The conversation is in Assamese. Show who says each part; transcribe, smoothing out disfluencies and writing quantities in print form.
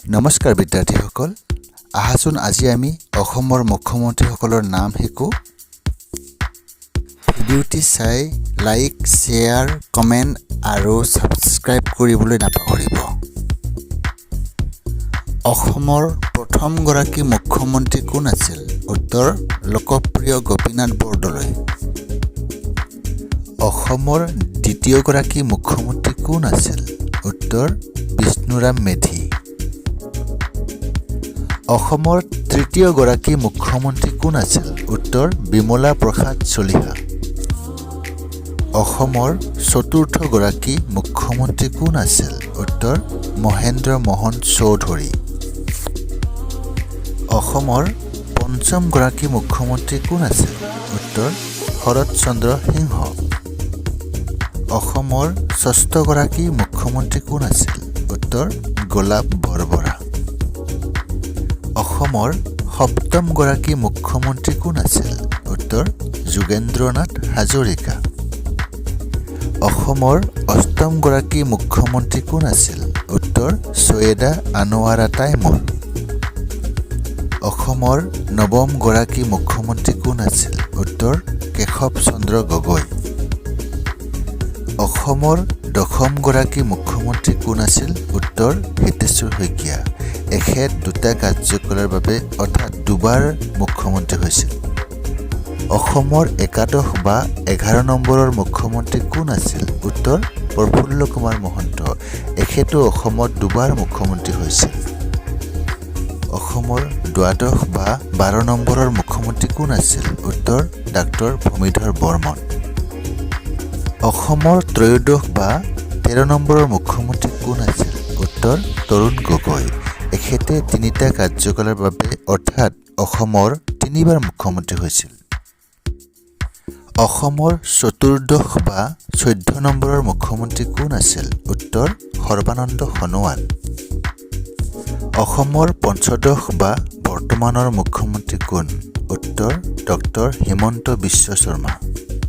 Speaker 1: নমস্কাৰ বিদ্যাৰ্থীসকল আহাচোন আজি আমি অসমৰ মুখ্যমন্ত্ৰীসকলৰ নাম শিকো ভিডিওটি চাই লাইক শেয়াৰ কমেন্ট আৰু সাবস্ক্ৰাইব কৰিবলৈ নাপাহৰিব অসমৰ প্ৰথম গৰাকী মুখ্যমন্ত্ৰী কোন আছিল উত্তৰ লোকপ্ৰিয় গোপীনাথ বৰদলৈ অসমৰ দ্বিতীয় গৰাকী মুখ্যমন্ত্ৰী কোন আছিল উত্তৰ বিষ্ণুৰাম মেধি অসমৰ তৃতীয় গৰাকী মুখ্যমন্ত্ৰী কোন আছিল উত্তৰ বিমলা প্ৰসাদ চলিহা অসমৰ চতুৰ্থ গৰাকী মুখ্যমন্ত্ৰী কোন আছিল উত্তৰ মহেন্দ্ৰ মোহন চৌধুৰী অসমৰ পঞ্চম গৰাকী মুখ্যমন্ত্ৰী কোন আছিল উত্তৰ শৰৎ চন্দ্ৰ সিংহ অসমৰ ষষ্ঠ গৰাকী মুখ্যমন্ত্ৰী কোন আছিল উত্তৰ গোলাপ বৰবৰা অসমৰ সপ্তম গৰাকী মুখ্যমন্ত্ৰী কোন আছিল উত্তৰ যোগেন্দ্ৰনাথ হাজৰিকা অসমৰ অষ্টম গৰাকী মুখ্যমন্ত্ৰী কোন আছিল উত্তৰ সৈয়দা আনোৱাৰা টাইমুল অসমৰ নৱম গৰাকী মুখ্যমন্ত্ৰী কোন আছিল উত্তৰ কেশৱ চন্দ্ৰ গগৈ অসমৰ দশম গৰাকী মুখ্যমন্ত্ৰী কোন আছিল উত্তৰ হিতেশ্বৰ শইকীয়া এখেত দুটা কাৰ্যকালৰ বাবে অৰ্থাৎ দুবাৰ মুখ্যমন্ত্ৰী হৈছিল অসমৰ একাদশ বা 11 নম্বৰৰ মুখ্যমন্ত্ৰী কোন আছিল উত্তৰ প্ৰফুল্ল কুমাৰ মহন্ত এখেতো অসমৰ দুবাৰ মুখ্যমন্ত্ৰী হৈছিল অসমৰ দ্বাদশ বা 12 নম্বৰৰ মুখ্যমন্ত্ৰী কোন আছিল উত্তৰ ডাক্তৰ ভূমিধৰ বৰ্মন অসমৰ ত্ৰয়োদশ বা 13 নম্বৰৰ মুখ্যমন্ত্ৰী কোন আছিল উত্তৰ তৰুণ গগৈ এখেতে তিনিটা কাৰ্যকালৰ বাবে অৰ্থাৎ অসমৰ তিনিবাৰ মুখ্যমন্ত্ৰী হৈছিল অসমৰ চতুৰ্দশ বা 14 নম্বৰৰ মুখ্যমন্ত্ৰী কোন আছিল উত্তৰ সৰ্বানন্দ সোণোৱাল অসমৰ পঞ্চদশ বা বৰ্তমানৰ মুখ্যমন্ত্ৰী কোন উত্তৰ ডক্টৰ হিমন্ত বিশ্ব শৰ্মা